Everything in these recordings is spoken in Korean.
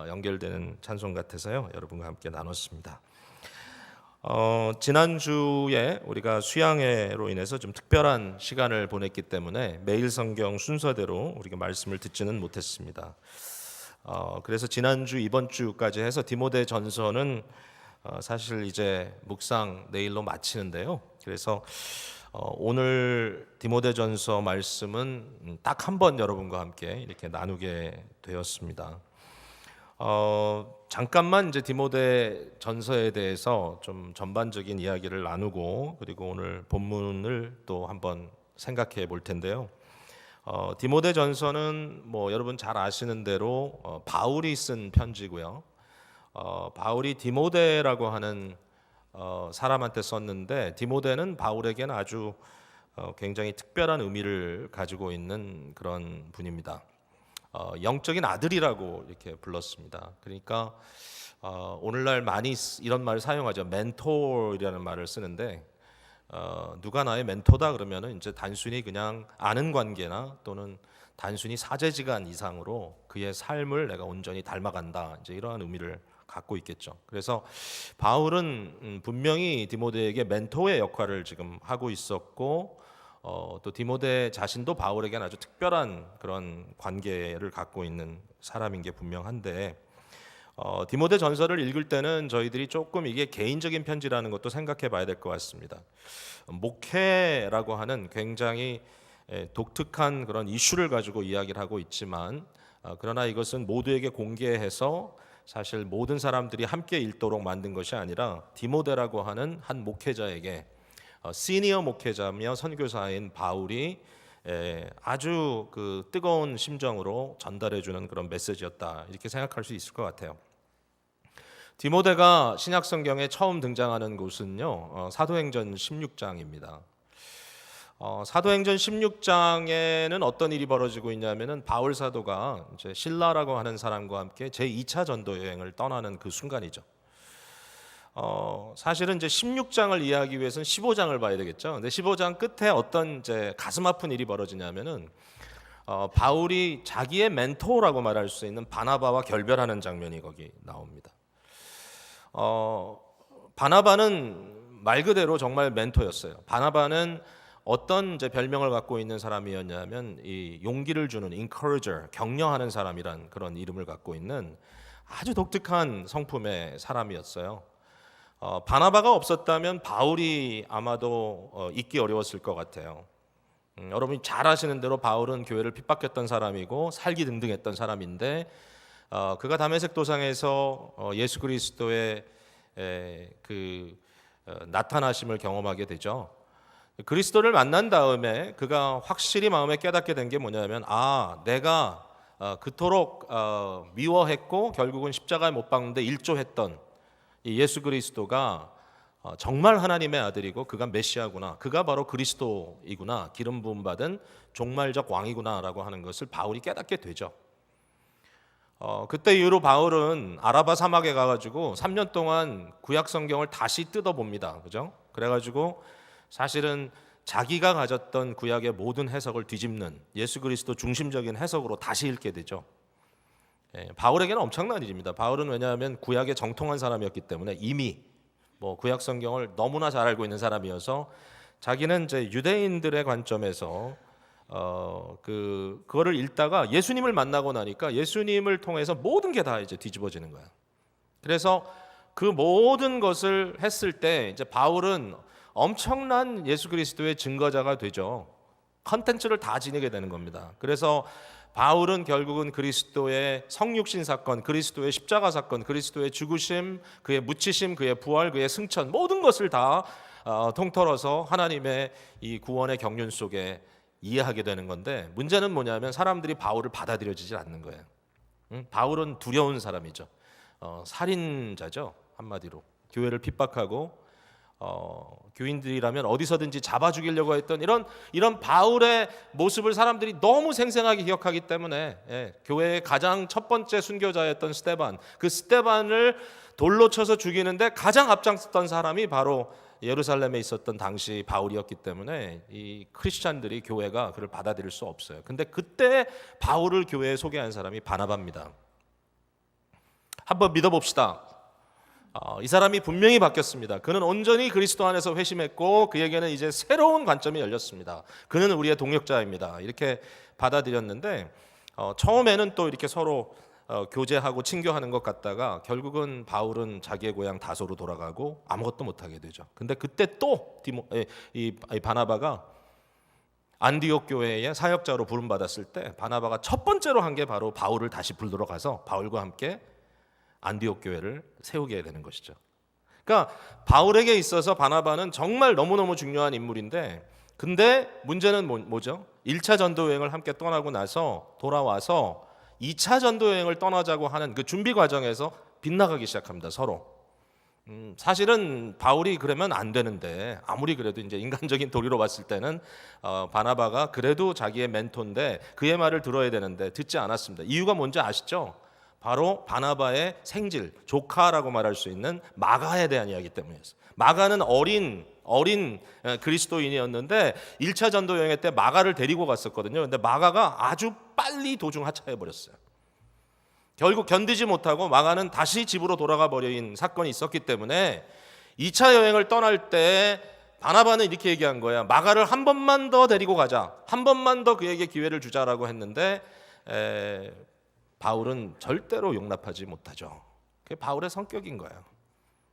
연결되는 찬송 같아서요. 여러분과 함께 나눴습니다. 지난주에 우리가 수양회로 인해서 좀 특별한 시간을 보냈기 때문에 매일 성경 순서대로 우리가 말씀을 듣지는 못했습니다. 그래서 지난주 이번 주까지 해서 디모데 전서는 사실 이제 묵상 내일로 마치는데요. 그래서 오늘 디모데전서 말씀은 딱 한 번 여러분과 함께 이렇게 나누게 되었습니다. 잠깐만 이제 디모데전서에 대해서 좀 전반적인 이야기를 나누고 그리고 오늘 본문을 또 한번 생각해 볼 텐데요. 디모데전서는 뭐 여러분 잘 아시는 대로 바울이 쓴 편지고요. 바울이 디모데라고 하는 사람한테 썼는데 디모데는 바울에게는 아주 굉장히 특별한 의미를 가지고 있는 그런 분입니다. 영적인 아들이라고 이렇게 불렀습니다. 그러니까 오늘날 많이 이런 말을 사용하죠. 멘토이라는 말을 쓰는데 누가 나의 멘토다 그러면은 이제 단순히 그냥 아는 관계나 또는 단순히 사제지간 이상으로 그의 삶을 내가 온전히 닮아간다. 이제 이러한 의미를 갖고 있겠죠. 그래서 바울은 분명히 디모데에게 멘토의 역할을 지금 하고 있었고 또 디모데 자신도 바울에게는 아주 특별한 그런 관계를 갖고 있는 사람인 게 분명한데 디모데 전서를 읽을 때는 저희들이 조금 이게 개인적인 편지라는 것도 생각해 봐야 될 것 같습니다. 목회라고 하는 굉장히 독특한 그런 이슈를 가지고 이야기를 하고 있지만 그러나 이것은 모두에게 공개해서 사실 모든 사람들이 함께 읽도록 만든 것이 아니라 디모데라고 하는 한 목회자에게 시니어 목회자며 선교사인 바울이 아주 그 뜨거운 심정으로 전달해 주는 그런 메시지였다 이렇게 생각할 수 있을 것 같아요. 디모데가 신약 성경에 처음 등장하는 곳은요 사도행전 16장입니다. 사도행전 16장에는 어떤 일이 벌어지고 있냐면은 바울 사도가 이제 실라라고 하는 사람과 함께 제2차 전도 여행을 떠나는 그 순간이죠. 사실은 이제 16장을 이해하기 위해서는 15장을 봐야 되겠죠. 근데 15장 끝에 어떤 이제 가슴 아픈 일이 벌어지냐면은 바울이 자기의 멘토라고 말할 수 있는 바나바와 결별하는 장면이 거기 나옵니다. 바나바는 말 그대로 정말 멘토였어요. 바나바는 어떤 이제 별명을 갖고 있는 사람이었냐면 이 용기를 주는 encourager, 격려하는 사람이란 그런 이름을 갖고 있는 아주 독특한 성품의 사람이었어요. 바나바가 없었다면 바울이 아마도 있기 어려웠을 것 같아요. 여러분이 잘 아시는 대로 바울은 교회를 핍박했던 사람이고 살기 등등했던 사람인데 그가 다메섹 도상에서 예수 그리스도의 그 나타나심을 경험하게 되죠. 그리스도를 만난 다음에 그가 확실히 마음에 깨닫게 된 게 뭐냐면 내가 그토록 미워했고 결국은 십자가에 못 박는데 일조했던 이 예수 그리스도가 정말 하나님의 아들이고 그가 메시아구나, 그가 바로 그리스도이구나, 기름 부음 받은 종말적 왕이구나라고 하는 것을 바울이 깨닫게 되죠. 그때 이후로 바울은 아라바 사막에 가가지고 3년 동안 구약 성경을 다시 뜯어봅니다. 그죠? 그래가지고 사실은 자기가 가졌던 구약의 모든 해석을 뒤집는 예수 그리스도 중심적인 해석으로 다시 읽게 되죠. 바울에게는 엄청난 일입니다. 바울은 왜냐하면 구약에 정통한 사람이었기 때문에 이미 구약 성경을 너무나 잘 알고 있는 사람이어서 자기는 이제 유대인들의 관점에서 그거를 읽다가 예수님을 만나고 나니까 예수님을 통해서 모든 게 다 이제 뒤집어지는 거예요. 그래서 그 모든 것을 했을 때 이제 바울은 엄청난 예수 그리스도의 증거자가 되죠. 컨텐츠를 다 지니게 되는 겁니다. 그래서 바울은 결국은 그리스도의 성육신 사건, 그리스도의 십자가 사건, 그리스도의 죽으심, 그의 묻히심, 그의 부활, 그의 승천 모든 것을 다 통틀어서 하나님의 이 구원의 경륜 속에 이해하게 되는 건데 문제는 뭐냐면 사람들이 바울을 받아들여지지 않는 거예요. 바울은 두려운 사람이죠. 살인자죠. 한마디로 교회를 핍박하고 교인들이라면 어디서든지 잡아 죽이려고 했던 이런 바울의 모습을 사람들이 너무 생생하게 기억하기 때문에 교회의 가장 첫 번째 순교자였던 스데반, 그 스데반을 돌로 쳐서 죽이는데 가장 앞장섰던 사람이 바로 예루살렘에 있었던 당시 바울이었기 때문에 이 크리스찬들이 교회가 그를 받아들일 수 없어요. 근데 그때 바울을 교회에 소개한 사람이 바나바입니다. 한번 믿어봅시다. 이 사람이 분명히 바뀌었습니다. 그는 온전히 그리스도 안에서 회심했고 그에게는 이제 새로운 관점이 열렸습니다. 그는 우리의 동역자입니다. 이렇게 받아들였는데 처음에는 또 이렇게 서로 교제하고 친교하는 것 같다가 결국은 바울은 자기의 고향 다소로 돌아가고 아무것도 못하게 되죠. 근데 그때 또 이 바나바가 안디옥 교회의 사역자로 부름받았을 때 바나바가 첫 번째로 한 게 바로 바울을 다시 불러 가서 바울과 함께 안디옥 교회를 세우게 되는 것이죠. 그러니까 바울에게 있어서 바나바는 정말 너무너무 중요한 인물인데 근데 문제는 뭐죠? 1차 전도 여행을 함께 떠나고 나서 돌아와서 2차 전도 여행을 떠나자고 하는 그 준비 과정에서 빗나가기 시작합니다. 서로. 사실은 바울이 그러면 안 되는데 아무리 그래도 이제 인간적인 도리로 봤을 때는 바나바가 그래도 자기의 멘토인데 그의 말을 들어야 되는데 듣지 않았습니다. 이유가 뭔지 아시죠? 바로 바나바의 생질, 조카라고 말할 수 있는 마가에 대한 이야기 때문이었어요. 마가는 어린 그리스도인이었는데 1차 전도 여행 때 마가를 데리고 갔었거든요. 근데 마가가 아주 빨리 도중 하차해 버렸어요. 결국 견디지 못하고 마가는 다시 집으로 돌아가 버린 사건이 있었기 때문에 2차 여행을 떠날 때 바나바는 이렇게 얘기한 거야. 마가를 한 번만 더 데리고 가자. 한 번만 더 그에게 기회를 주자라고 했는데 바울은 절대로 용납하지 못하죠. 그게 바울의 성격인 거예요.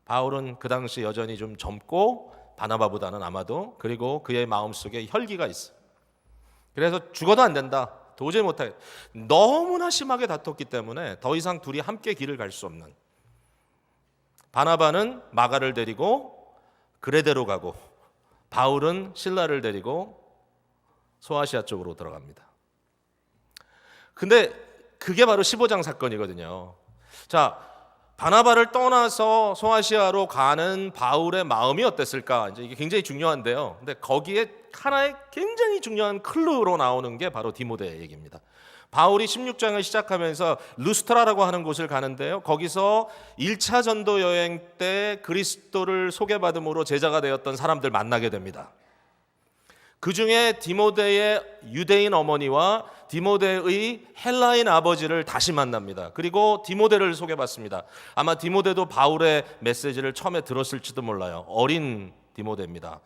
바울은 그 당시 여전히 좀 젊고 바나바보다는 아마도 그리고 그의 마음속에 혈기가 있어. 그래서 죽어도 안 된다. 도저히 못하겠다. 너무나 심하게 다퉜기 때문에 더 이상 둘이 함께 길을 갈 수 없는 바나바는 마가를 데리고 그레데로 가고 바울은 실라를 데리고 소아시아 쪽으로 들어갑니다. 근데 그게 바로 15장 사건이거든요. 자, 바나바를 떠나서 소아시아로 가는 바울의 마음이 어땠을까? 이제 이게 굉장히 중요한데요. 근데 거기에 하나의 굉장히 중요한 클루로 나오는 게 바로 디모데의 얘기입니다. 바울이 16장을 시작하면서 루스트라라고 하는 곳을 가는데요. 거기서 1차 전도 여행 때 그리스도를 소개받음으로 제자가 되었던 사람들 만나게 됩니다. 그 중에 디모데의 유대인 어머니와 디모데의 헬라인 아버지를 다시 만납니다. 그리고 디모데를 소개받습니다. 아마 디모데도 바울의 메시지를 처음에 들었을지도 몰라요. 어린 디모데입니다.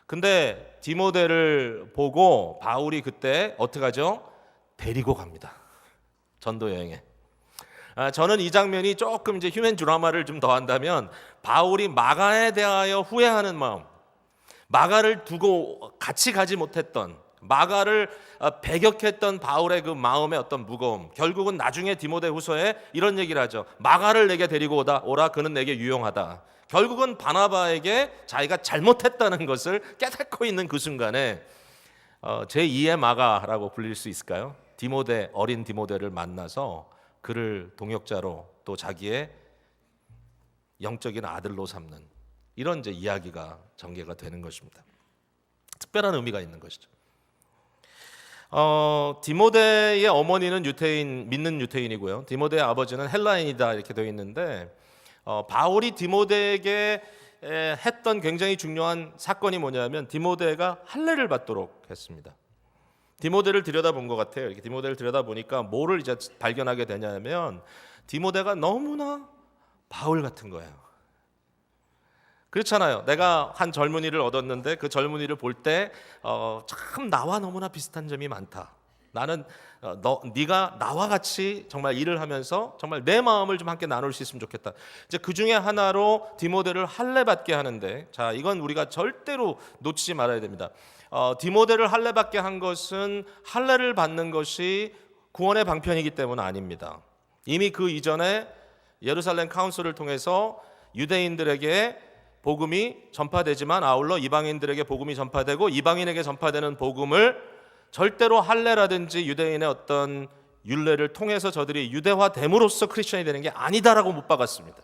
근데 디모데를 보고 바울이 그때 어떻게 하죠? 데리고 갑니다. 전도 여행에. 저는 이 장면이 조금 이제 휴먼 드라마를 좀 더한다면 바울이 마가에 대하여 후회하는 마음, 마가를 두고 같이 가지 못했던 마가를 배격했던 바울의 그 마음의 어떤 무거움, 결국은 나중에 디모데 후서에 이런 얘기를 하죠. 마가를 내게 데리고 오라 그는 내게 유용하다. 결국은 바나바에게 자기가 잘못했다는 것을 깨닫고 있는 그 순간에 제2의 마가라고 불릴 수 있을까요? 디모데, 어린 디모데를 만나서 그를 동역자로 또 자기의 영적인 아들로 삼는 이런 이제 이야기가 전개가 되는 것입니다. 특별한 의미가 있는 것이죠. 디모데의 어머니는 믿는 유태인이고요. 디모데의 아버지는 헬라인이다 이렇게 되어 있는데 바울이 디모데에게 했던 굉장히 중요한 사건이 뭐냐면 디모데가 할례를 받도록 했습니다. 디모데를 들여다본 것 같아요. 이렇게 디모데를 들여다보니까 뭐를 이제 발견하게 되냐면 디모데가 너무나 바울 같은 거예요. 그렇잖아요. 내가 한 젊은이를 얻었는데 그 젊은이를 볼 때 참 나와 너무나 비슷한 점이 많다. 나는 네가 나와 같이 정말 일을 하면서 정말 내 마음을 좀 함께 나눌 수 있으면 좋겠다. 이제 그 중에 하나로 디모데를 할례 받게 하는데, 자 이건 우리가 절대로 놓치지 말아야 됩니다. 디모데를 할례 받게 한 것은 할례를 받는 것이 구원의 방편이기 때문 아닙니다. 이미 그 이전에 예루살렘 카운슬을 통해서 유대인들에게 복음이 전파되지만 아울러 이방인들에게 복음이 전파되고 이방인에게 전파되는 복음을 절대로 할례라든지 유대인의 어떤 율례를 통해서 저들이 유대화됨으로써 크리스천이 되는 게 아니다라고 못 박았습니다.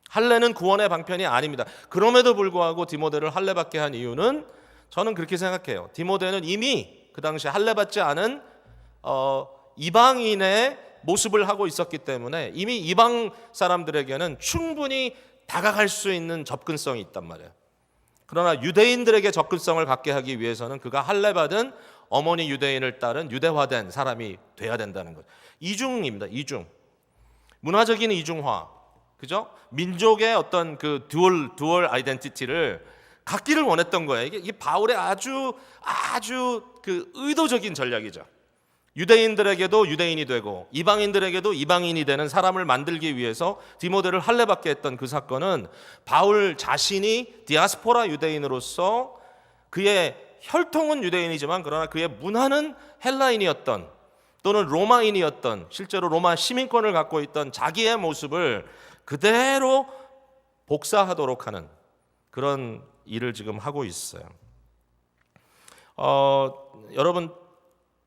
할례는 구원의 방편이 아닙니다. 그럼에도 불구하고 디모데를 할례 받게 한 이유는 저는 그렇게 생각해요. 디모데는 이미 그 당시 할례 받지 않은 이방인의 모습을 하고 있었기 때문에 이미 이방 사람들에게는 충분히 다가갈 수 있는 접근성이 있단 말이에요. 그러나 유대인들에게 접근성을 갖게 하기 위해서는 그가 할례 받은 어머니 유대인을 따른 유대화된 사람이 돼야 된다는 것. 이중입니다. 이중. 문화적인 이중화, 그죠? 민족의 어떤 그 듀얼 아이덴티티를 갖기를 원했던 거예요. 이게 바울의 아주 그 의도적인 전략이죠. 유대인들에게도 유대인이 되고 이방인들에게도 이방인이 되는 사람을 만들기 위해서 디모데를 할례받게 했던 그 사건은 바울 자신이 디아스포라 유대인으로서 그의 혈통은 유대인이지만 그러나 그의 문화는 헬라인이었던 또는 로마인이었던 실제로 로마 시민권을 갖고 있던 자기의 모습을 그대로 복사하도록 하는 그런 일을 지금 하고 있어요. 여러분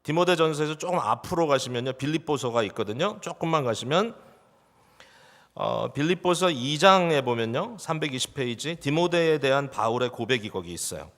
디모데전서에서 조금 앞으로 가시면요 빌립보서가 있거든요. 조금만 가시면 빌립보서 2장에 보면요 320페이지 디모데에 대한 바울의 고백이 거기 있어요.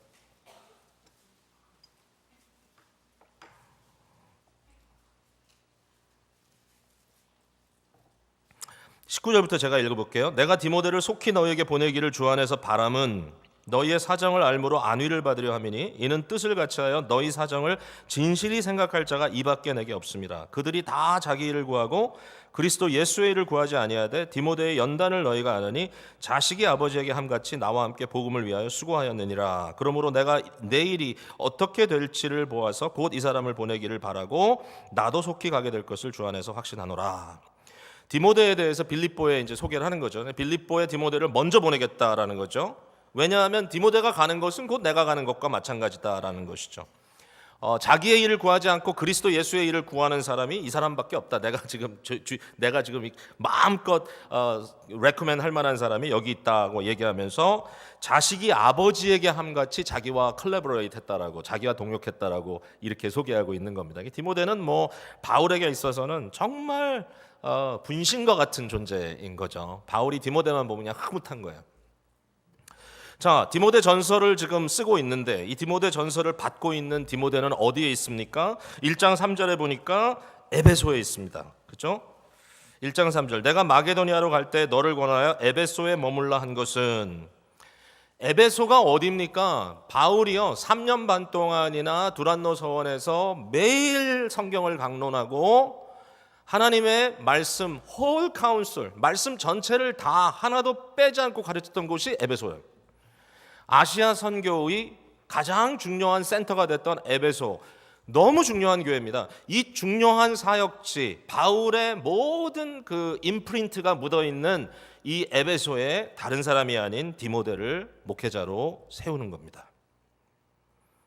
19절부터 제가 읽어볼게요. 내가 디모데를 속히 너희에게 보내기를 주 안에서 바람은 너희의 사정을 알므로 안위를 받으려 함이니 이는 뜻을 같이하여 너희 사정을 진실이 생각할 자가 이밖에 내게 없습니다. 그들이 다 자기 일을 구하고 그리스도 예수의 일을 구하지 아니하되 디모데의 연단을 너희가 아느니 자식이 아버지에게 함같이 나와 함께 복음을 위하여 수고하였느니라. 그러므로 내가 내 일이 어떻게 될지를 보아서 곧 이 사람을 보내기를 바라고 나도 속히 가게 될 것을 주 안에서 확신하노라. 디모데에 대해서 빌립보에 이제 소개를 하는 거죠. 빌립보에 디모데를 먼저 보내겠다라는 거죠. 왜냐하면 디모데가 가는 것은 곧 내가 가는 것과 마찬가지다라는 것이죠. 자기의 일을 구하지 않고 그리스도 예수의 일을 구하는 사람이 이 사람밖에 없다. 내가 지금 마음껏 레코멘드 할 만한 사람이 여기 있다고 얘기하면서 자식이 아버지에게 함같이 자기와 컬래버레이트 했다라고 자기와 동역했다라고 이렇게 소개하고 있는 겁니다. 디모데는 뭐 바울에게 있어서는 정말 분신과 같은 존재인 거죠. 바울이 디모데만 보면 그냥 흐뭇한 거예요. 자, 디모데 전서를 지금 쓰고 있는데 이 디모데 전서를 받고 있는 디모데는 어디에 있습니까? 1장 3절에 보니까 에베소에 있습니다. 그렇죠? 1장 3절 내가 마게도니아로 갈 때 너를 권하여 에베소에 머물라 한 것은 에베소가 어디입니까? 바울이요 3년 반 동안이나 두란노 서원에서 매일 성경을 강론하고 하나님의 말씀 홀 카운슬 말씀 전체를 다 하나도 빼지 않고 가르쳤던 곳이 에베소예요. 아시아 선교의 가장 중요한 센터가 됐던 에베소, 너무 중요한 교회입니다. 이 중요한 사역지 바울의 모든 그 임프린트가 묻어있는 이 에베소에 다른 사람이 아닌 디모데를 목회자로 세우는 겁니다.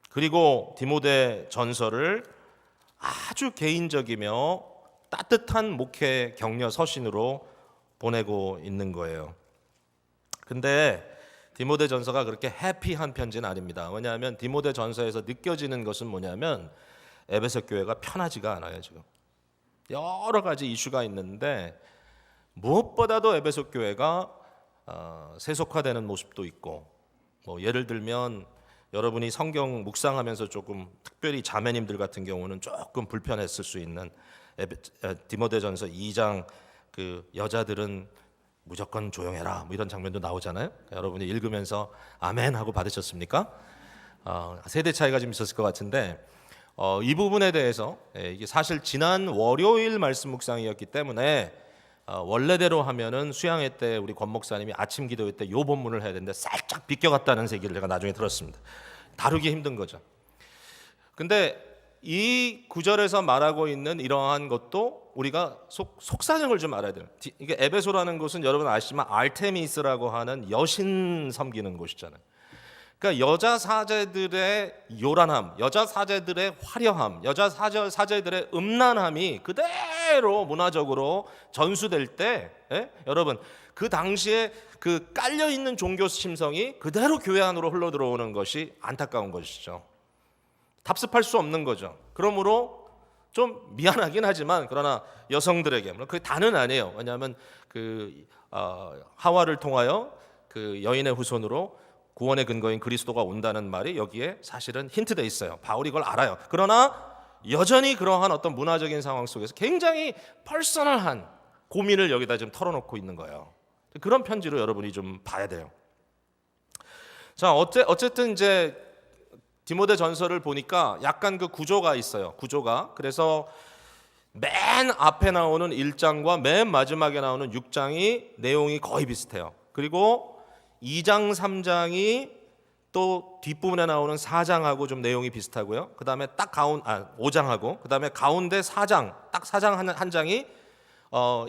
그리고 디모데 전서를 아주 개인적이며 따뜻한 목회 격려 서신으로 보내고 있는 거예요. 근데 디모데 전서가 그렇게 해피한 편지는 아닙니다. 왜냐하면 디모데 전서에서 느껴지는 것은 뭐냐면 에베소 교회가 편하지가 않아요. 지금 여러 가지 이슈가 있는데 무엇보다도 에베소 교회가 세속화되는 모습도 있고 뭐 예를 들면 여러분이 성경 묵상하면서 조금 특별히 자매님들 같은 경우는 조금 불편했을 수 있는 디모데전서 2장 그 여자들은 무조건 조용해라 뭐 이런 장면도 나오잖아요. 여러분이 읽으면서 아멘 하고 받으셨습니까? 세대 차이가 좀 있었을 것 같은데 이 부분에 대해서 이게 사실 지난 월요일 말씀 묵상이었기 때문에 원래대로 하면은 수양회 때 우리 권 목사님이 아침 기도회 때 요 본문을 해야 되는데 살짝 비껴갔다는 얘기를 제가 나중에 들었습니다. 다루기 힘든 거죠. 근데 이 구절에서 말하고 있는 이러한 것도 우리가 속사정을 좀 알아야 돼요. 이게 에베소라는 곳은 여러분 아시지만 아르테미스라고 하는 여신 섬기는 곳이잖아요. 그러니까 여자 사제들의 요란함, 여자 사제들의 화려함, 여자 사제들의 음란함이 그대로 문화적으로 전수될 때, 여러분 그 당시에 그 깔려 있는 종교 심성이 그대로 교회 안으로 흘러 들어오는 것이 안타까운 것이죠. 답습할 수 없는 거죠. 그러므로 좀 미안하긴 하지만 그러나 여성들에게 물론 그게 다는 아니에요. 왜냐하면 그 하와를 통하여 그 여인의 후손으로 구원의 근거인 그리스도가 온다는 말이 여기에 사실은 힌트돼 있어요. 바울이 이걸 알아요. 그러나 여전히 그러한 어떤 문화적인 상황 속에서 굉장히 퍼스널한 고민을 여기다 지금 털어놓고 있는 거예요. 그런 편지로 여러분이 좀 봐야 돼요. 자, 어쨌든 이제 디모데 전서를 보니까 약간 그 구조가 있어요. 구조가. 그래서 맨 앞에 나오는 1장과 맨 마지막에 나오는 6장이 내용이 거의 비슷해요. 그리고 2장, 3장이 또 뒷부분에 나오는 4장하고 좀 내용이 비슷하고요. 그 다음에 딱 5장하고 그 다음에 가운데 4장, 딱 4장 한 장이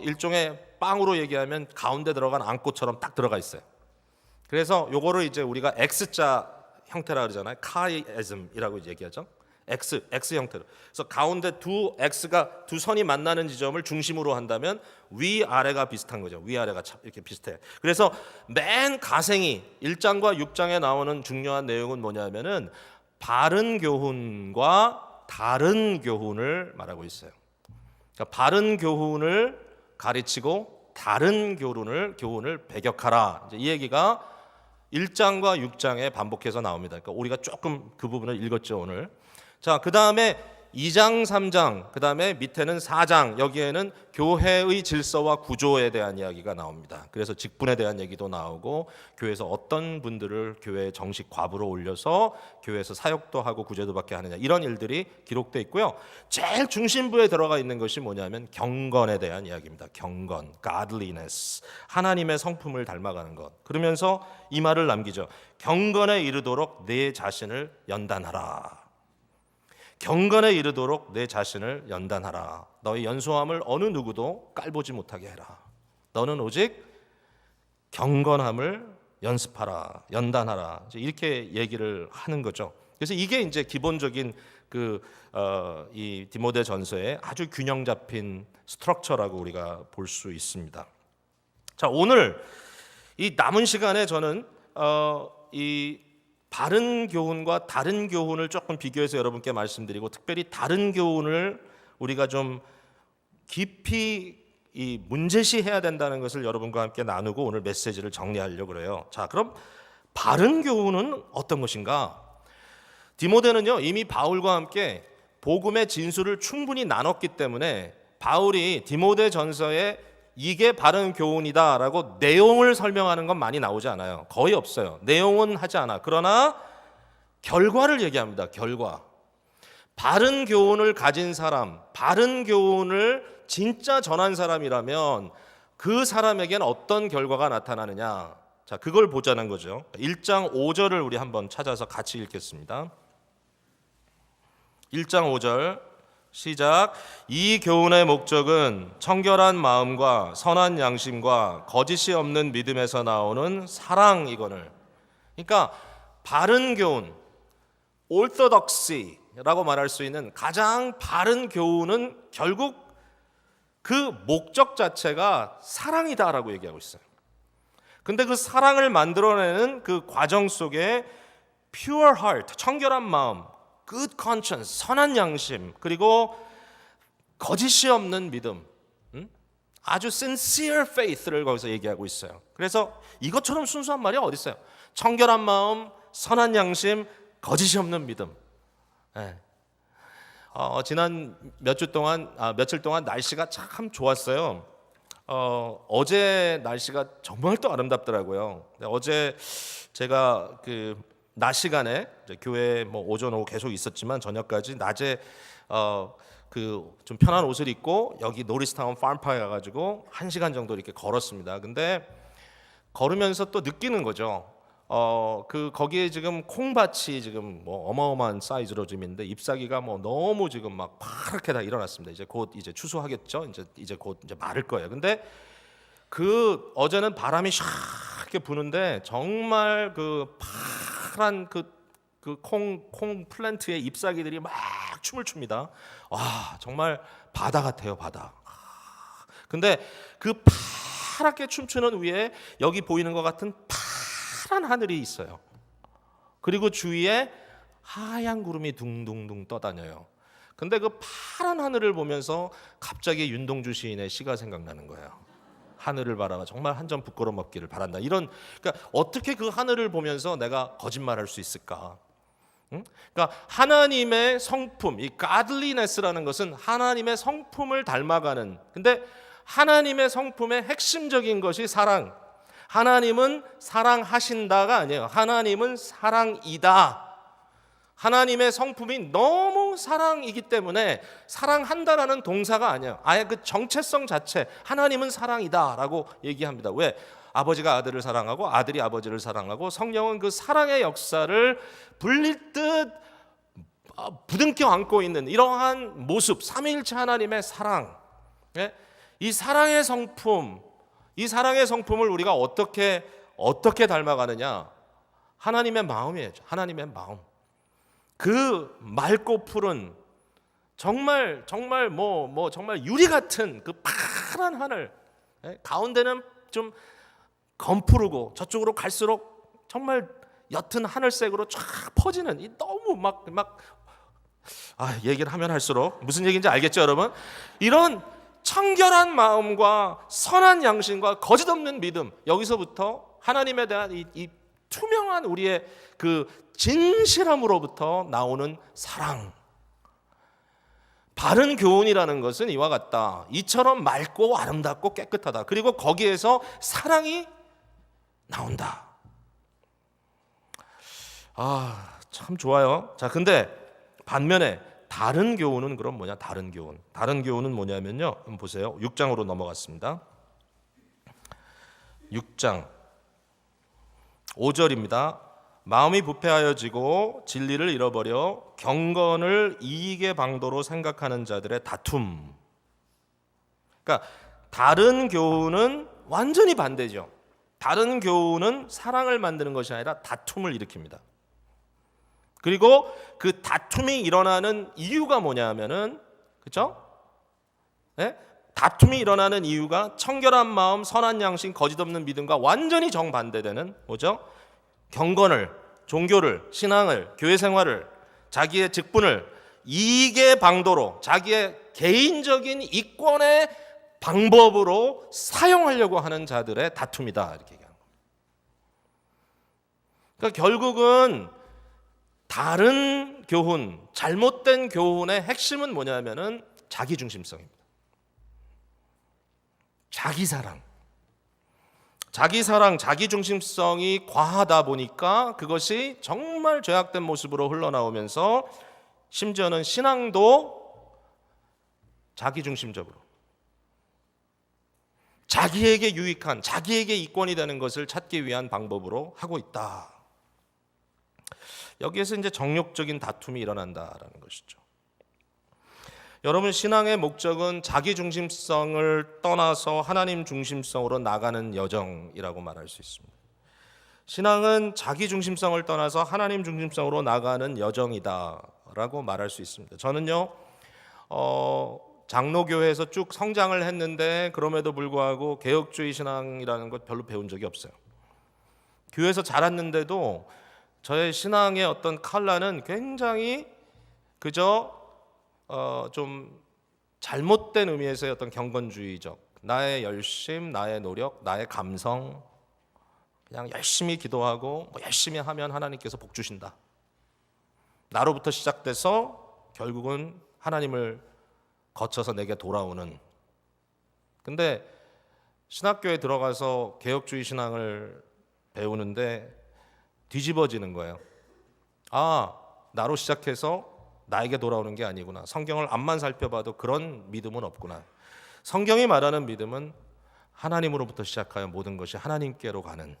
일종의 빵으로 얘기하면 가운데 들어간 안고처럼 딱 들어가 있어요. 그래서 요거를 이제 우리가 X자 형태라 그러잖아요. 카이에즘이라고 얘기하죠. X 형태로. 그래서 가운데 두 선이 만나는 지점을 중심으로 한다면 위아래가 비슷한 거죠. 위아래가 이렇게 비슷해요. 그래서 맨 가생이 1장과 6장에 나오는 중요한 내용은 뭐냐면은 바른 교훈과 다른 교훈을 말하고 있어요. 그러니까 바른 교훈을 가르치고 다른 교훈을 배격하라. 이제 이 얘기가 1장과 6장에 반복해서 나옵니다. 그러니까 우리가 조금 그 부분을 읽었죠, 오늘. 자, 그 다음에 2장, 3장, 그 다음에 밑에는 4장, 여기에는 교회의 질서와 구조에 대한 이야기가 나옵니다. 그래서 직분에 대한 얘기도 나오고, 교회에서 어떤 분들을 교회에 정식 과부로 올려서 교회에서 사역도 하고 구제도 받게 하느냐, 이런 일들이 기록되어 있고요. 제일 중심부에 들어가 있는 것이 뭐냐면 경건에 대한 이야기입니다. 경건, godliness, 하나님의 성품을 닮아가는 것. 그러면서 이 말을 남기죠. 경건에 이르도록 내 자신을 연단하라. 경건에 이르도록 내 자신을 연단하라. 너의 연소함을 어느 누구도 깔보지 못하게 해라. 너는 오직 경건함을 연습하라, 연단하라. 이렇게 얘기를 하는 거죠. 그래서 이게 이제 기본적인 이 디모데전서의 아주 균형 잡힌 스트럭처라고 우리가 볼 수 있습니다. 자, 오늘 이 남은 시간에 저는 이 바른 교훈과 다른 교훈을 조금 비교해서 여러분께 말씀드리고, 특별히 다른 교훈을 우리가 좀 깊이 이 문제시해야 된다는 것을 여러분과 함께 나누고 오늘 메시지를 정리하려고 그래요. 자, 그럼 바른 교훈은 어떤 것인가? 디모데는요, 이미 바울과 함께 복음의 진술을 충분히 나눴기 때문에 바울이 디모데 전서에 이게 바른 교훈이다라고 내용을 설명하는 건 많이 나오지 않아요. 거의 없어요. 내용은 하지 않아. 그러나 결과를 얘기합니다. 결과. 바른 교훈을 가진 사람, 바른 교훈을 진짜 전한 사람이라면 그 사람에게는 어떤 결과가 나타나느냐. 자, 그걸 보자는 거죠. 1장 5절을 우리 한번 찾아서 같이 읽겠습니다. 1장 5절 시작. 이 교훈의 목적은 청결한 마음과 선한 양심과 거짓이 없는 믿음에서 나오는 사랑이거늘. 그러니까 바른 교훈, orthodoxy라고 말할 수 있는 가장 바른 교훈은 결국 그 목적 자체가 사랑이다라고 얘기하고 있어요. 근데 그 사랑을 만들어내는 그 과정 속에 pure heart, 청결한 마음, good conscience, 선한 양심, 그리고 거짓이 없는 믿음, 아주 sincere faith를 거기서 얘기하고 있어요. 그래서 이것처럼 순수한 말이 어디 있어요? 청결한 마음, 선한 양심, 거짓이 없는 믿음. 네. 지난 며칠 동안 날씨가 참 좋았어요. 어제 날씨가 정말 또 아름답더라고요. 어제 제가 낮 시간에 교회 오전 오후 계속 있었지만 저녁까지 낮에 좀 편한 옷을 입고 여기 노리스타운 팜파에 가가지고 1시간 정도 이렇게 걸었습니다. 근데 걸으면서 또 느끼는 거죠. 거기에 지금 콩밭이 지금 어마어마한 사이즈로 지금 있는데 잎사귀가 너무 지금 막 파랗게 다 일어났습니다. 이제 곧 추수하겠죠. 이제 곧 마를 거예요. 근데 어제는 바람이 샥 부는데 정말 파란 콩 플랜트의 잎사귀들이 막 춤을 춥니다. 와, 정말 바다 같아요, 바다. 근데 파랗게 춤추는 위에 여기 보이는 것 같은 파란 하늘이 있어요. 그리고 주위에 하얀 구름이 둥둥둥 떠다녀요. 근데 파란 하늘을 보면서 갑자기 윤동주 시인의 시가 생각나는 거예요. 하늘을 바라봐 정말 한 점 부끄럼 없기를 바란다. 그러니까 어떻게 그 하늘을 보면서 내가 거짓말할 수 있을까? 그러니까 하나님의 성품, 이 godliness라는 것은 하나님의 성품을 닮아가는. 근데 하나님의 성품의 핵심적인 것이 사랑. 하나님은 사랑하신다가 아니에요. 하나님은 사랑이다. 하나님의 성품이 너무 사랑이기 때문에 사랑한다라는 동사가 아니에요. 아예 그 정체성 자체, 하나님은 사랑이다라고 얘기합니다. 왜? 아버지가 아들을 사랑하고 아들이 아버지를 사랑하고, 성령은 그 사랑의 역사를 불릴 듯 부둥켜 안고 있는 이러한 모습, 삼위일체 하나님의 사랑. 예? 이 사랑의 성품, 이 사랑의 성품을 우리가 어떻게 닮아가느냐? 하나님의 마음이에요. 하나님의 마음. 그 맑고 푸른, 정말 정말 정말 유리 같은 그 파란 하늘, 가운데는 좀 검푸르고 저쪽으로 갈수록 정말 옅은 하늘색으로 쫙 퍼지는, 이 너무 얘기를 하면 할수록 무슨 얘기인지 알겠죠, 여러분? 이런 청결한 마음과 선한 양심과 거짓 없는 믿음, 여기서부터 하나님에 대한 이 투명한 우리의 그 진실함으로부터 나오는 사랑. 바른 교훈이라는 것은 이와 같다. 이처럼 맑고 아름답고 깨끗하다. 그리고 거기에서 사랑이 나온다. 참 좋아요. 자, 근데 반면에 다른 교훈은 그럼 뭐냐? 다른 교훈은 뭐냐면요, 한번 보세요. 6장으로 넘어갔습니다. 6장 5절입니다. 마음이 부패하여지고 진리를 잃어버려 경건을 이익의 방도로 생각하는 자들의 다툼. 그러니까 다른 교훈은 완전히 반대죠. 다른 교훈은 사랑을 만드는 것이 아니라 다툼을 일으킵니다. 그리고 그 다툼이 일어나는 이유가 뭐냐면은, 그렇죠? 네? 다툼이 일어나는 이유가 청결한 마음, 선한 양심, 거짓 없는 믿음과 완전히 정반대되는 뭐죠? 경건을, 종교를, 신앙을, 교회 생활을, 자기의 직분을 이익의 방도로, 자기의 개인적인 이권의 방법으로 사용하려고 하는 자들의 다툼이다, 이렇게 얘기하는 겁니다. 그러니까 결국은 다른 교훈, 잘못된 교훈의 핵심은 뭐냐면은 자기중심성입니다. 자기사랑, 자기중심성이 과하다 보니까 그것이 정말 죄악된 모습으로 흘러나오면서 심지어는 신앙도 자기중심적으로, 자기에게 유익한, 자기에게 이권이 되는 것을 찾기 위한 방법으로 하고 있다. 여기에서 이제 정욕적인 다툼이 일어난다라는 것이죠. 여러분, 신앙의 목적은 자기중심성을 떠나서 하나님 중심성으로 나가는 여정이라고 말할 수 있습니다. 신앙은 자기중심성을 떠나서 하나님 중심성으로 나가는 여정이다라고 말할 수 있습니다. 저는요, 장로교회에서 쭉 성장을 했는데 그럼에도 불구하고 개혁주의 신앙이라는 것 별로 배운 적이 없어요. 교회에서 자랐는데도 저의 신앙의 어떤 칼라는 굉장히 그저 좀 잘못된 의미에서의 어떤 경건주의적, 나의 열심, 나의 노력, 나의 감성, 그냥 열심히 기도하고 열심히 하면 하나님께서 복 주신다, 나로부터 시작돼서 결국은 하나님을 거쳐서 내게 돌아오는. 근데 신학교에 들어가서 개혁주의 신앙을 배우는데 뒤집어지는 거예요. 나로 시작해서 나에게 돌아오는 게 아니구나. 성경을 앞만 살펴봐도 그런 믿음은 없구나. 성경이 말하는 믿음은 하나님으로부터 시작하여 모든 것이 하나님께로 가는,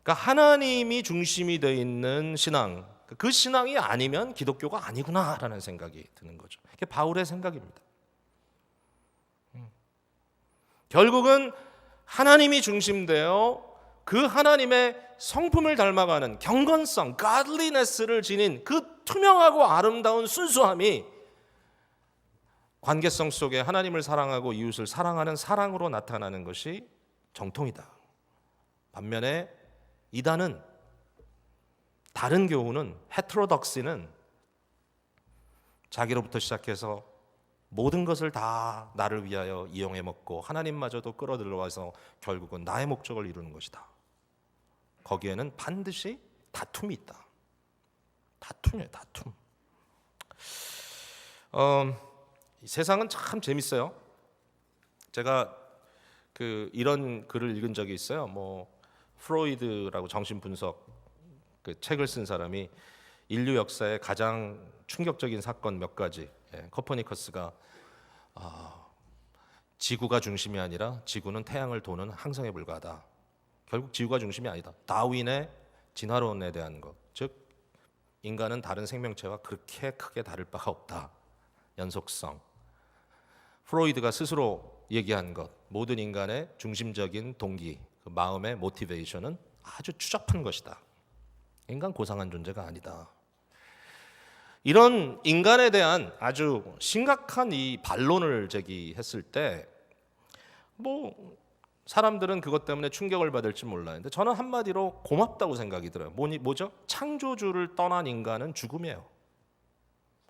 그러니까 하나님이 중심이 되어 있는 신앙, 그 신앙이 아니면 기독교가 아니구나라는 생각이 드는 거죠. 이게 바울의 생각입니다. 결국은 하나님이 중심되어 그 하나님의 성품을 닮아가는 경건성, godliness를 지닌 그 투명하고 아름다운 순수함이 관계성 속에 하나님을 사랑하고 이웃을 사랑하는 사랑으로 나타나는 것이 정통이다. 반면에 이단은, 다른 교훈은, 헤테로덕시는 자기로부터 시작해서 모든 것을 다 나를 위하여 이용해 먹고 하나님마저도 끌어들여와서 결국은 나의 목적을 이루는 것이다. 거기에는 반드시 다툼이 있다. 다툼이에요, 다툼. 세상은 참 재밌어요. 제가 이런 글을 읽은 적이 있어요. 프로이드라고 정신분석 그 책을 쓴 사람이 인류 역사의 가장 충격적인 사건 몇 가지. 코퍼니커스가 지구가 중심이 아니라 지구는 태양을 도는 항성에 불과하다. 결국 지구가 중심이 아니다. 다윈의 진화론에 대한 것, 즉 인간은 다른 생명체와 그렇게 크게 다를 바가 없다. 연속성. 프로이드가 스스로 얘기한 것, 모든 인간의 중심적인 동기, 그 마음의 모티베이션은 아주 추잡한 것이다. 인간 고상한 존재가 아니다. 이런 인간에 대한 아주 심각한 이 반론을 제기했을 때 사람들은 그것 때문에 충격을 받을지 몰라요. 근데 저는 한마디로 고맙다고 생각이 들어요. 뭐죠? 창조주를 떠난 인간은 죽음이에요.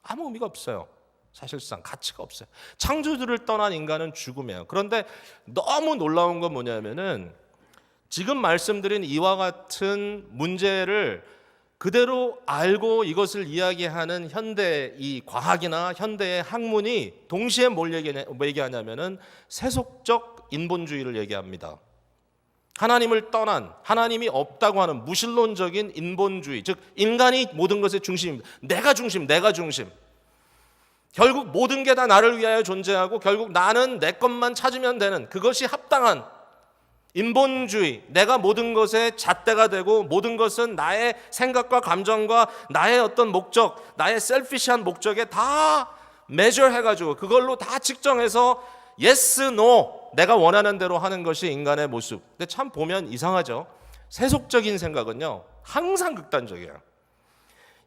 아무 의미가 없어요. 사실상 가치가 없어요. 창조주를 떠난 인간은 죽음이에요. 그런데 너무 놀라운 건 뭐냐면은 지금 말씀드린 이와 같은 문제를 그대로 알고 이것을 이야기하는 현대 이 과학이나 현대의 학문이 동시에 뭘 얘기하냐면은 세속적 인본주의를 얘기합니다. 하나님을 떠난, 하나님이 없다고 하는 무신론적인 인본주의, 즉 인간이 모든 것의 중심입니다. 내가 중심. 결국 모든 게 다 나를 위하여 존재하고 결국 나는 내 것만 찾으면 되는 그것이 합당한 인본주의, 내가 모든 것의 잣대가 되고 모든 것은 나의 생각과 감정과 나의 어떤 목적, 나의 셀피시한 목적에 다 메저해가지고 그걸로 다 측정해서 yes, no, 내가 원하는 대로 하는 것이 인간의 모습. 근데 참 보면 이상하죠. 세속적인 생각은요 항상 극단적이에요.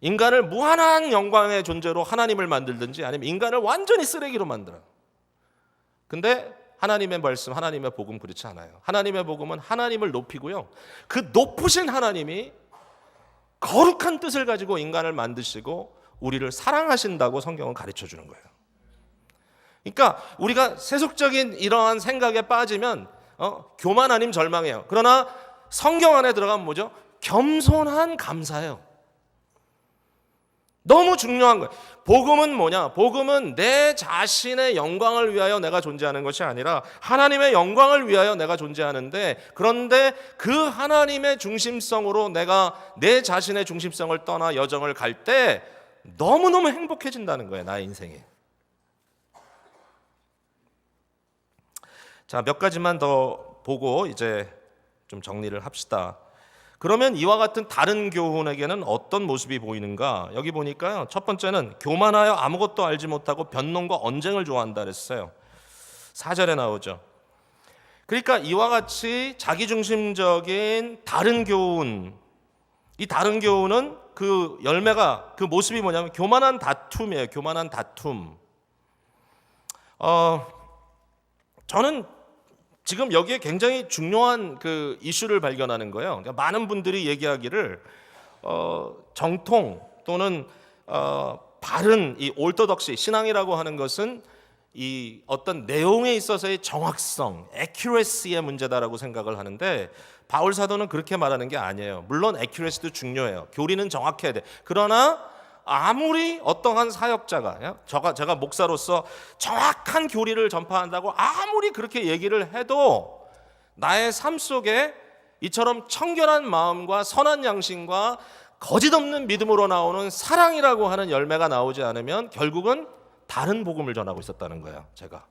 인간을 무한한 영광의 존재로 하나님을 만들든지 아니면 인간을 완전히 쓰레기로 만들어요. 근데 하나님의 말씀, 하나님의 복음 그렇지 않아요. 하나님의 복음은 하나님을 높이고요. 그 높으신 하나님이 거룩한 뜻을 가지고 인간을 만드시고 우리를 사랑하신다고 성경은 가르쳐 주는 거예요. 그러니까 우리가 세속적인 이러한 생각에 빠지면 교만 아님 절망해요. 그러나 성경 안에 들어가면 뭐죠? 겸손한 감사예요. 너무 중요한 거예요. 복음은 뭐냐? 복음은 내 자신의 영광을 위하여 내가 존재하는 것이 아니라 하나님의 영광을 위하여 내가 존재하는데, 그런데 그 하나님의 중심성으로 내가 내 자신의 중심성을 떠나 여정을 갈 때 너무너무 행복해진다는 거예요, 나의 인생이. 자, 몇 가지만 더 보고 이제 좀 정리를 합시다. 그러면 이와 같은 다른 교훈에게는 어떤 모습이 보이는가? 여기 보니까요, 첫 번째는 교만하여 아무것도 알지 못하고 변론과 언쟁을 좋아한다 그랬어요. 4절에 나오죠. 그러니까 이와 같이 자기중심적인 다른 교훈, 이 다른 교훈은 그 열매가, 그 모습이 뭐냐면 교만한 다툼이에요. 교만한 다툼. 저는 지금 여기에 굉장히 중요한 그 이슈를 발견하는 거예요. 그러니까 많은 분들이 얘기하기를 정통 또는 바른 이 올토덕시 신앙이라고 하는 것은 이 어떤 내용에 있어서의 정확성, accuracy의 문제다라고 생각을 하는데, 바울 사도는 그렇게 말하는 게 아니에요. 물론 accuracy도 중요해요. 교리는 정확해야 돼. 그러나 아무리 어떠한 사역자가, 제가 목사로서 정확한 교리를 전파한다고 아무리 그렇게 얘기를 해도 나의 삶 속에 이처럼 청결한 마음과 선한 양심과 거짓 없는 믿음으로 나오는 사랑이라고 하는 열매가 나오지 않으면 결국은 다른 복음을 전하고 있었다는 거예요. 제가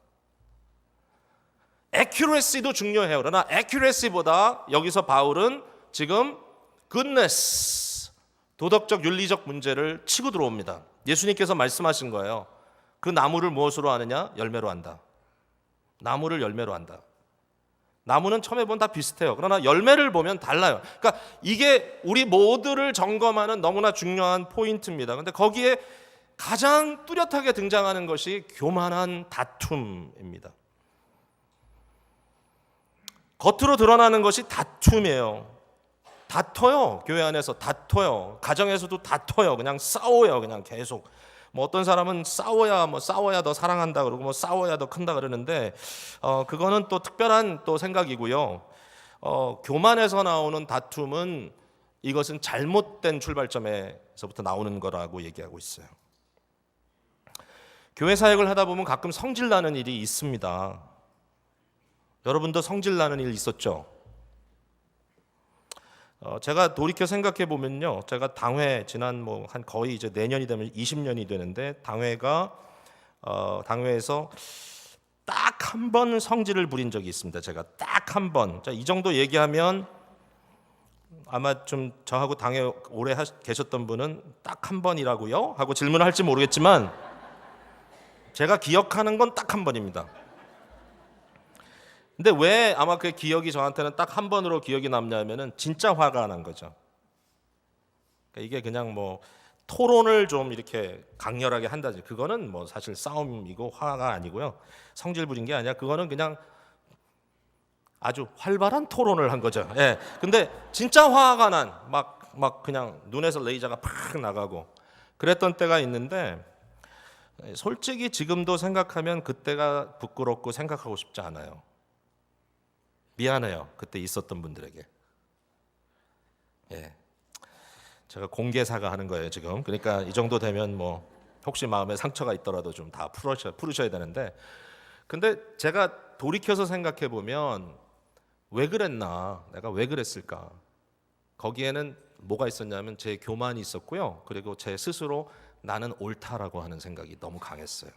accuracy도 중요해요. 그러나 accuracy보다 여기서 바울은 지금 goodness, 도덕적 윤리적 문제를 치고 들어옵니다. 예수님께서 말씀하신 거예요. 그 나무를 무엇으로 아느냐? 열매로 안다. 나무를 열매로 안다. 나무는 처음에 보면 다 비슷해요. 그러나 열매를 보면 달라요. 그러니까 이게 우리 모두를 점검하는 너무나 중요한 포인트입니다. 그런데 거기에 가장 뚜렷하게 등장하는 것이 교만한 다툼입니다. 겉으로 드러나는 것이 다툼이에요. 다퉈요. 교회 안에서 다퉈요. 가정에서도 다퉈요. 그냥 싸워요. 그냥 계속. 뭐 어떤 사람은 싸워야 더 사랑한다 그러고 뭐 싸워야 더 큰다 그러는데 그거는 또 특별한 또 생각이고요. 교만에서 나오는 다툼은 이것은 잘못된 출발점에서부터 나오는 거라고 얘기하고 있어요. 교회 사역을 하다 보면 가끔 성질 나는 일이 있습니다. 여러분도 성질 나는 일 있었죠? 제가 돌이켜 생각해 보면요, 제가 당회 지난 한 거의 이제 내년이 되면 20년이 되는데 당회에서 딱 한 번 성질을 부린 적이 있습니다. 제가 딱 한 번. 자, 이 정도 얘기하면 아마 좀 저하고 당회 오래 계셨던 분은 딱 한 번이라고요? 하고 질문을 할지 모르겠지만 제가 기억하는 건 딱 한 번입니다. 근데 왜 아마 그 기억이 저한테는 딱 한 번으로 기억이 남냐면은 진짜 화가 난 거죠. 그러니까 이게 그냥 토론을 좀 이렇게 강렬하게 한다지, 그거는 사실 싸움이고 화가 아니고요. 성질 부린 게 아니라 그거는 그냥 아주 활발한 토론을 한 거죠. 예. 근데 진짜 화가 막 그냥 눈에서 레이저가 팍 나가고 그랬던 때가 있는데, 솔직히 지금도 생각하면 그때가 부끄럽고 생각하고 싶지 않아요. 미안해요, 그때 있었던 분들에게. 예. 제가 공개 사과하는 거예요 지금. 그러니까 이 정도 되면 혹시 마음에 상처가 있더라도 좀 다 풀으셔야 되는데, 근데 제가 돌이켜서 생각해 보면 왜 그랬나, 내가 왜 그랬을까, 거기에는 뭐가 있었냐면 제 교만이 있었고요, 그리고 제 스스로 나는 옳다라고 하는 생각이 너무 강했어요.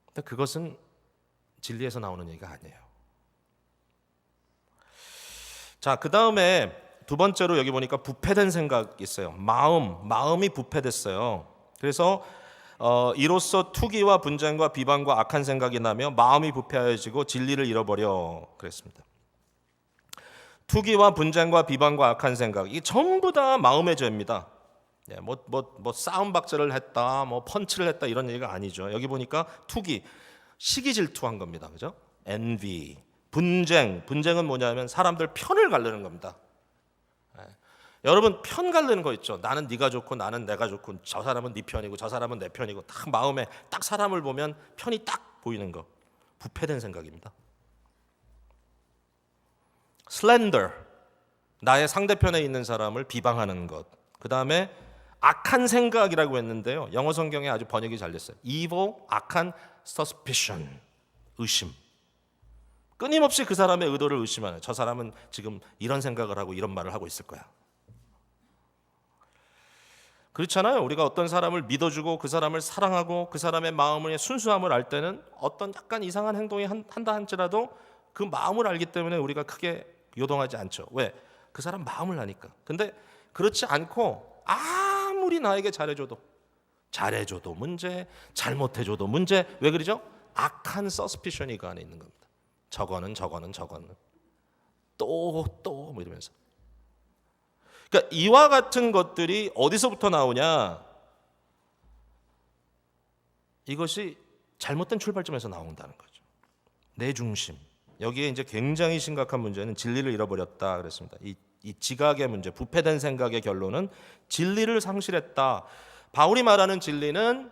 근데 그것은 진리에서 나오는 얘기가 아니에요. 자, 그 다음에 두 번째로 여기 보니까 부패된 생각이 있어요. 마음이 부패됐어요. 그래서 이로써 투기와 분쟁과 비방과 악한 생각이 나며 마음이 부패하여지고 진리를 잃어버려 그랬습니다. 투기와 분쟁과 비방과 악한 생각, 이 전부 다 마음의 죄입니다. 싸움 박자를 했다, 펀치를 했다 이런 얘기가 아니죠. 여기 보니까 투기, 시기 질투한 겁니다. 그죠? envy. 분쟁은 뭐냐면 사람들 편을 가르는 겁니다. 여러분 편 가르는 거 있죠. 나는 네가 좋고 나는 내가 좋고 저 사람은 네 편이고 저 사람은 내 편이고, 딱 마음에 딱 사람을 보면 편이 딱 보이는 거, 부패된 생각입니다. slander, 나의 상대편에 있는 사람을 비방하는 것. 그 다음에 악한 생각이라고 했는데요, 영어 성경에 아주 번역이 잘 됐어요. evil, 악한, suspicion, 의심. 끊임없이 그 사람의 의도를 의심하는, 저 사람은 지금 이런 생각을 하고 이런 말을 하고 있을 거야. 그렇잖아요. 우리가 어떤 사람을 믿어주고 그 사람을 사랑하고 그 사람의 마음의 순수함을 알 때는 어떤 약간 이상한 행동이 한다 할지라도 그 마음을 알기 때문에 우리가 크게 요동하지 않죠. 왜? 그 사람 마음을 아니까. 근데 그렇지 않고 아무리 나에게 잘해줘도 문제, 잘못해줘도 문제. 왜 그러죠? 악한 서스피션이 그 안에 있는 겁니다. 저거는 또 이러면서. 그러니까 이와 같은 것들이 어디서부터 나오냐? 이것이 잘못된 출발점에서 나온다는 거죠. 내 중심. 여기에 이제 굉장히 심각한 문제는 진리를 잃어버렸다 그랬습니다. 이 지각의 문제, 부패된 생각의 결론은 진리를 상실했다. 바울이 말하는 진리는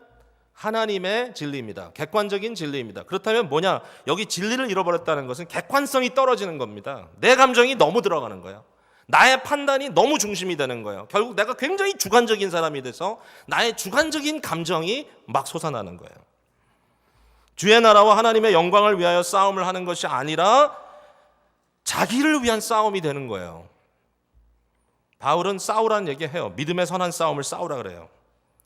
하나님의 진리입니다. 객관적인 진리입니다. 그렇다면 뭐냐? 여기 진리를 잃어버렸다는 것은 객관성이 떨어지는 겁니다. 내 감정이 너무 들어가는 거예요. 나의 판단이 너무 중심이 되는 거예요. 결국 내가 굉장히 주관적인 사람이 돼서 나의 주관적인 감정이 막 솟아나는 거예요. 주의 나라와 하나님의 영광을 위하여 싸움을 하는 것이 아니라 자기를 위한 싸움이 되는 거예요. 바울은 싸우라는 얘기해요. 믿음의 선한 싸움을 싸우라 그래요.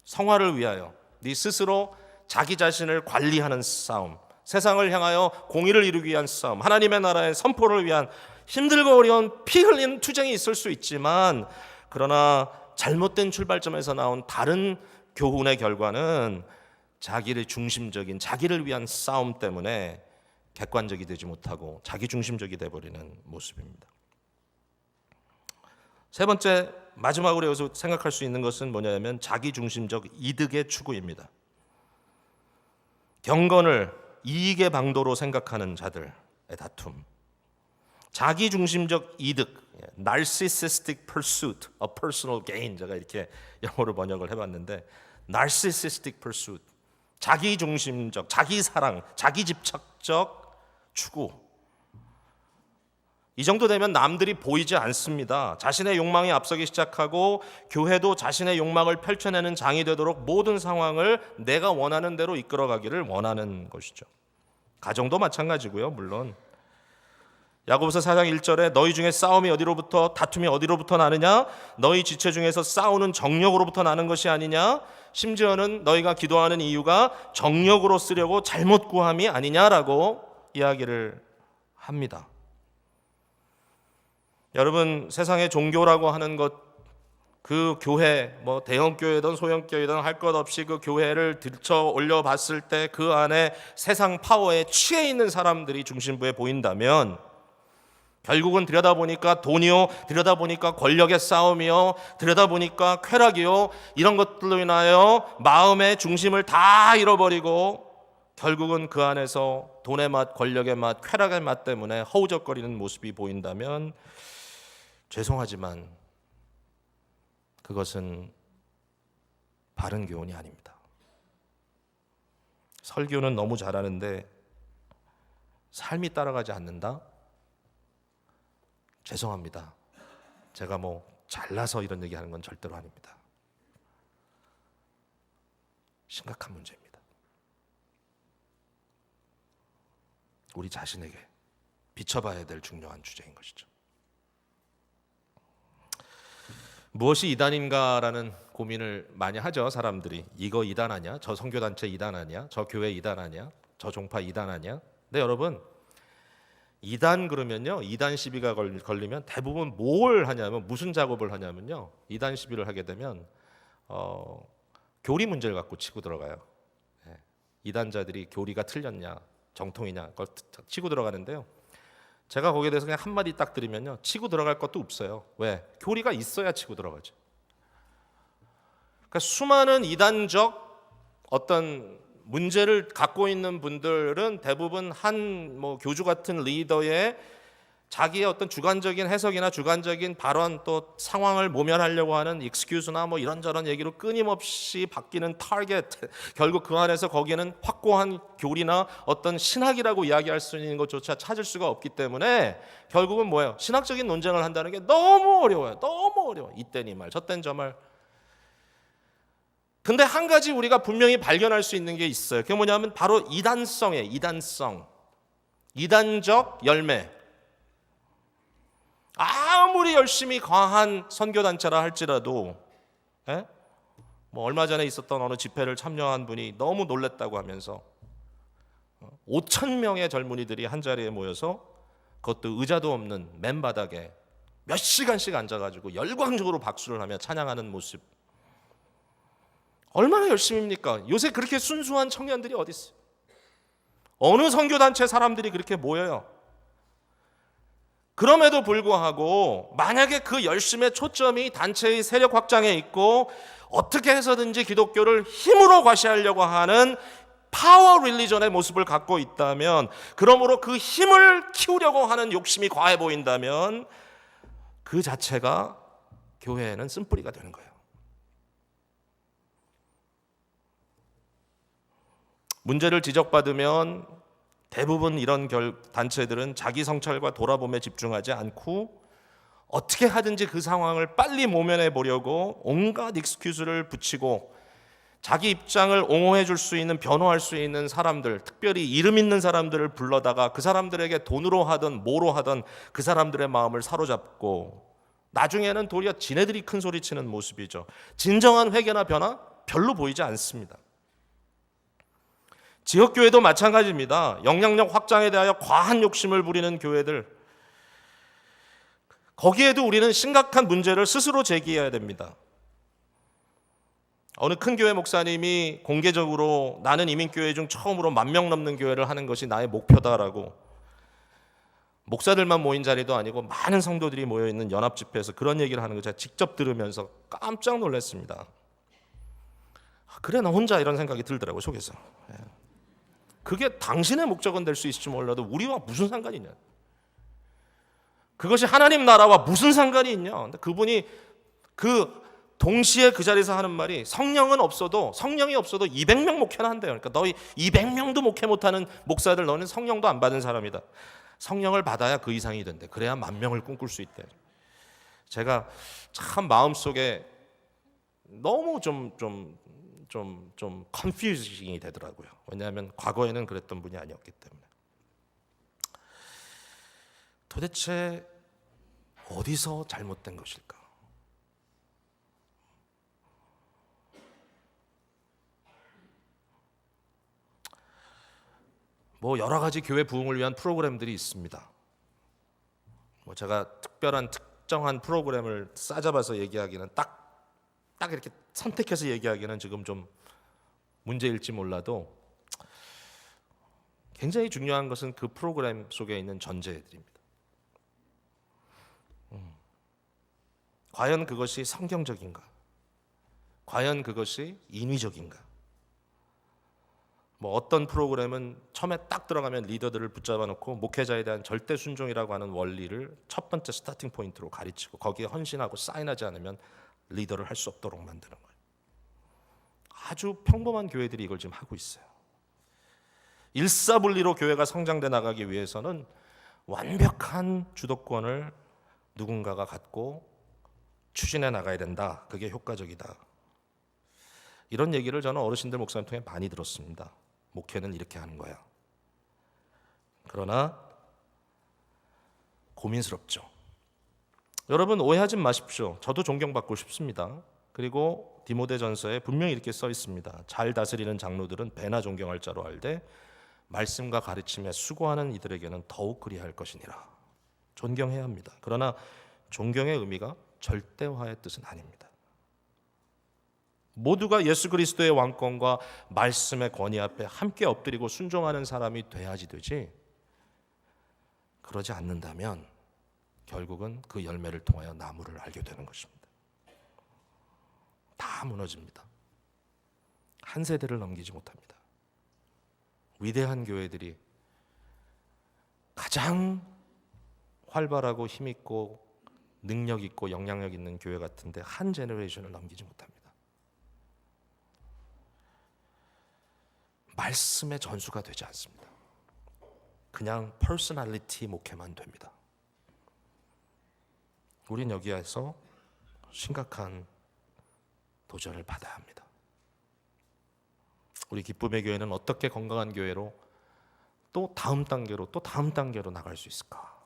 성화를 위하여, 네 스스로 자기 자신을 관리하는 싸움, 세상을 향하여 공의를 이루기 위한 싸움, 하나님의 나라의 선포를 위한 힘들고 어려운 피 흘린 투쟁이 있을 수 있지만, 그러나 잘못된 출발점에서 나온 다른 교훈의 결과는 자기를 중심적인, 자기를 위한 싸움 때문에 객관적이 되지 못하고 자기 중심적이 되어버리는 모습입니다. 세 번째, 마지막으로 여기서 생각할 수 있는 것은 뭐냐면 자기 중심적 이득의 추구입니다. 경건을 이익의 방도로 생각하는 자들의 다툼. 자기 중심적 이득, narcissistic pursuit of personal gain, 제가 이렇게 영어로 번역을 해봤는데, narcissistic pursuit, 자기 중심적, 자기 사랑, 자기 집착적 추구. 이 정도 되면 남들이 보이지 않습니다. 자신의 욕망이 앞서기 시작하고 교회도 자신의 욕망을 펼쳐내는 장이 되도록 모든 상황을 내가 원하는 대로 이끌어가기를 원하는 것이죠. 가정도 마찬가지고요, 물론. 야고보서 4장 1절에 너희 중에 싸움이 어디로부터 다툼이 어디로부터 나느냐? 너희 지체 중에서 싸우는 정력으로부터 나는 것이 아니냐? 심지어는 너희가 기도하는 이유가 정력으로 쓰려고 잘못 구함이 아니냐라고 이야기를 합니다. 여러분, 세상의 종교라고 하는 것, 그 교회, 뭐 대형 교회든 소형 교회든 할 것 없이 그 교회를 들쳐 올려 봤을 때 그 안에 세상 파워에 취해 있는 사람들이 중심부에 보인다면 결국은 들여다보니까 돈이요, 들여다보니까 권력의 싸움이요, 들여다보니까 쾌락이요, 이런 것들로 인하여 마음의 중심을 다 잃어버리고 결국은 그 안에서 돈의 맛, 권력의 맛, 쾌락의 맛 때문에 허우적거리는 모습이 보인다면 죄송하지만 그것은 바른 교훈이 아닙니다. 설교는 너무 잘하는데 삶이 따라가지 않는다? 죄송합니다. 제가 뭐 잘나서 이런 얘기하는 건 절대로 아닙니다. 심각한 문제입니다. 우리 자신에게 비춰봐야 될 중요한 주제인 것이죠. 무엇이 이단인가라는 고민을 많이 하죠. 사람들이. 이거 이단 아니야? 저 선교단체 이단 아니야? 저 교회 이단 아니야? 저 종파 이단 아니야? 근데 여러분, 이단 그러면요, 이단 시비가 걸리면 대부분 뭘 하냐면, 무슨 작업을 하냐면요, 이단 시비를 하게 되면 교리 문제를 갖고 치고 들어가요. 이단자들이 교리가 틀렸냐, 정통이냐, 그걸 치고 들어가는데요. 제가 거기에 대해서 그냥 한마디 딱 드리면요, 치고 들어갈 것도 없어요. 왜? 교리가 있어야 치고 들어가죠. 그러니까 수많은 이단적 어떤 문제를 갖고 있는 분들은 대부분 한 뭐 교주 같은 리더의 자기의 어떤 주관적인 해석이나 주관적인 발언, 또 상황을 모면하려고 하는 익스큐즈나 뭐 이런저런 얘기로 끊임없이 바뀌는 타겟, 결국 그 안에서 거기에는 확고한 교리나 어떤 신학이라고 이야기할 수 있는 것조차 찾을 수가 없기 때문에 결국은 뭐예요? 신학적인 논쟁을 한다는 게 너무 어려워요. 너무 어려워. 이땐 이 말, 저땐 저 말. 근데 한 가지 우리가 분명히 발견할 수 있는 게 있어요. 그게 뭐냐면 바로 이단성이에요. 이단성. 이단적 열매. 아무리 열심히 과한 선교단체라 할지라도, 뭐 얼마 전에 있었던 어느 집회를 참여한 분이 너무 놀랬다고 하면서 5,000명의 젊은이들이 한 자리에 모여서 그것도 의자도 없는 맨바닥에 몇 시간씩 앉아가지고 열광적으로 박수를 하며 찬양하는 모습. 얼마나 열심입니까? 요새 그렇게 순수한 청년들이 어디 있어요? 어느 선교단체 사람들이 그렇게 모여요? 그럼에도 불구하고 만약에 그 열심의 초점이 단체의 세력 확장에 있고 어떻게 해서든지 기독교를 힘으로 과시하려고 하는 파워 릴리전의 모습을 갖고 있다면, 그러므로 그 힘을 키우려고 하는 욕심이 과해 보인다면 그 자체가 교회에는 쓴뿌리가 되는 거예요. 문제를 지적받으면 대부분 이런 단체들은 자기 성찰과 돌아봄에 집중하지 않고 어떻게 하든지 그 상황을 빨리 모면해 보려고 온갖 익스큐즈를 붙이고 자기 입장을 옹호해 줄 수 있는, 변호할 수 있는 사람들, 특별히 이름 있는 사람들을 불러다가 그 사람들에게 돈으로 하든 뭐로 하든 그 사람들의 마음을 사로잡고 나중에는 도리어 지네들이 큰 소리 치는 모습이죠. 진정한 회개나 변화 별로 보이지 않습니다. 지역교회도 마찬가지입니다. 영향력 확장에 대하여 과한 욕심을 부리는 교회들, 거기에도 우리는 심각한 문제를 스스로 제기해야 됩니다. 어느 큰 교회 목사님이 공개적으로 나는 이민교회 중 처음으로 10,000명 넘는 교회를 하는 것이 나의 목표다라고, 목사들만 모인 자리도 아니고 많은 성도들이 모여있는 연합집회에서 그런 얘기를 하는 거 제가 직접 들으면서 깜짝 놀랐습니다. 그래, 나 혼자 이런 생각이 들더라고요, 속에서. 그게 당신의 목적은 될 수 있을지 몰라도 우리와 무슨 상관이 있냐. 그것이 하나님 나라와 무슨 상관이 있냐. 근데 그분이 동시에 그 자리에서 하는 말이, 성령이 없어도 200명 목회나 한대요. 그러니까 너희 200명도 목회 못하는 목사들, 너는 성령도 안 받은 사람이다. 성령을 받아야 그 이상이 된대. 그래야 10,000명을 꿈꿀 수 있대. 제가 참 마음속에 너무 좀 컨퓨징이 되더라고요. 왜냐하면 과거에는 그랬던 분이 아니었기 때문에. 도대체 어디서 잘못된 것일까? 뭐 여러 가지 교회 부흥을 위한 프로그램들이 있습니다. 뭐 제가 특정한 프로그램을 싸잡아서 얘기하기는 딱 이렇게 선택해서 얘기하기는 지금 좀 문제일지 몰라도 굉장히 중요한 것은 그 프로그램 속에 있는 전제들입니다. 과연 그것이 성경적인가? 과연 그것이 인위적인가? 뭐 어떤 프로그램은 처음에 딱 들어가면 리더들을 붙잡아 놓고 목회자에 대한 절대 순종이라고 하는 원리를 첫 번째 스타팅 포인트로 가르치고 거기에 헌신하고 사인하지 않으면 리더를 할 수 없도록 만드는 거예요. 아주 평범한 교회들이 이걸 지금 하고 있어요. 일사분리로 교회가 성장돼 나가기 위해서는 완벽한 주도권을 누군가가 갖고 추진해 나가야 된다. 그게 효과적이다. 이런 얘기를 저는 어르신들 목사님 통해 많이 들었습니다. 목회는 이렇게 하는 거야. 그러나 고민스럽죠. 여러분 오해하지 마십시오. 저도 존경받고 싶습니다. 그리고 디모데전서에 분명히 이렇게 써 있습니다. 잘 다스리는 장로들은 배나 존경할 자로 알되 말씀과 가르침에 수고하는 이들에게는 더욱 그리할 것이니라. 존경해야 합니다. 그러나 존경의 의미가 절대화의 뜻은 아닙니다. 모두가 예수 그리스도의 왕권과 말씀의 권위 앞에 함께 엎드리고 순종하는 사람이 돼야지 되지, 그러지 않는다면 결국은 그 열매를 통하여 나무를 알게 되는 것입니다. 다 무너집니다. 한 세대를 넘기지 못합니다. 위대한 교회들이 가장 활발하고 힘있고 능력 있고 영향력 있는 교회 같은데 한 제너레이션을 넘기지 못합니다. 말씀의 전수가 되지 않습니다. 그냥 퍼스널리티 목회만 됩니다. 우린 여기에서 심각한 도전을 받아야 합니다. 우리 기쁨의 교회는 어떻게 건강한 교회로 또 다음 단계로 나갈 수 있을까?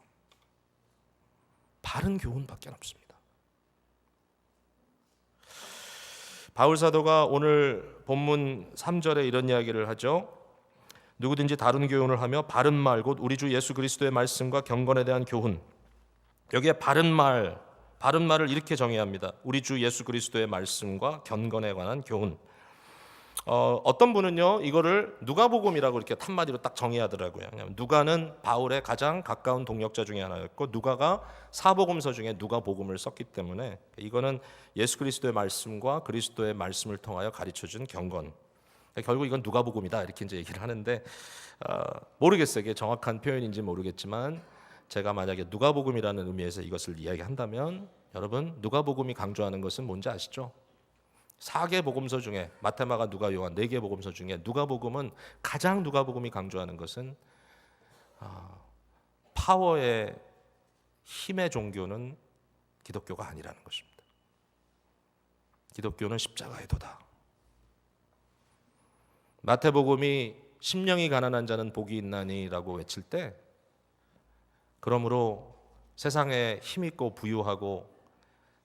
바른 교훈밖에 없습니다. 바울 사도가 오늘 본문 3절에 이런 이야기를 하죠. 누구든지 다른 교훈을 하며 바른 말 곧 우리 주 예수 그리스도의 말씀과 경건에 대한 교훈. 여기에 바른 말을 이렇게 정해야 합니다. 우리 주 예수 그리스도의 말씀과 경건에 관한 교훈. 어떤 분은요 이거를 누가복음이라고 이렇게 한마디로 딱 정의하더라고요. 누가는 바울의 가장 가까운 동역자 중에 하나였고 누가가 사복음서 중에 누가복음을 썼기 때문에 이거는 예수 그리스도의 말씀과 그리스도의 말씀을 통하여 가르쳐준 경건. 결국 이건 누가복음이다 이렇게 이제 얘기를 하는데 모르겠어요. 이게 정확한 표현인지 모르겠지만 제가 만약에 누가복음이라는 의미에서 이것을 이야기한다면 여러분 누가복음이 강조하는 것은 뭔지 아시죠? 4개 복음서 중에 마태, 마가, 누가, 요한 4개 복음서 중에 누가복음은 가장 누가복음이 강조하는 것은 파워의 힘의 종교는 기독교가 아니라는 것입니다. 기독교는 십자가의 도다. 마태복음이 심령이 가난한 자는 복이 있나니라고 외칠 때 그러므로 세상에 힘있고 부유하고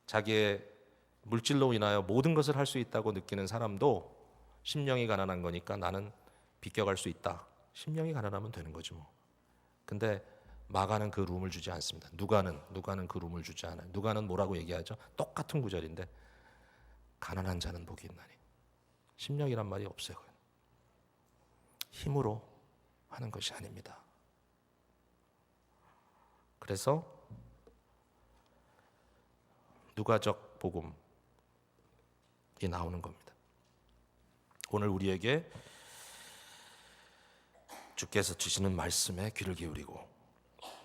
자기의 물질로 인하여 모든 것을 할 수 있다고 느끼는 사람도 심령이 가난한 거니까 나는 비껴갈 수 있다. 심령이 가난하면 되는 거지 뭐. 근데 마가는 그 룸을 주지 않습니다. 누가는 그 룸을 주지 않아요. 누가는 뭐라고 얘기하죠? 똑같은 구절인데 가난한 자는 복이 있나니. 심령이란 말이 없어요. 힘으로 하는 것이 아닙니다. 그래서 누가적 복음이 나오는 겁니다. 오늘 우리에게 주께서 주시는 말씀에 귀를 기울이고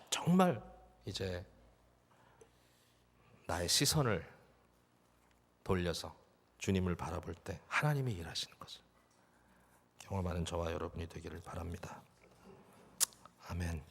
정말 이제 나의 시선을 돌려서 주님을 바라볼 때 하나님이 일하시는 것을 경험하는 저와 여러분이 되기를 바랍니다. 아멘.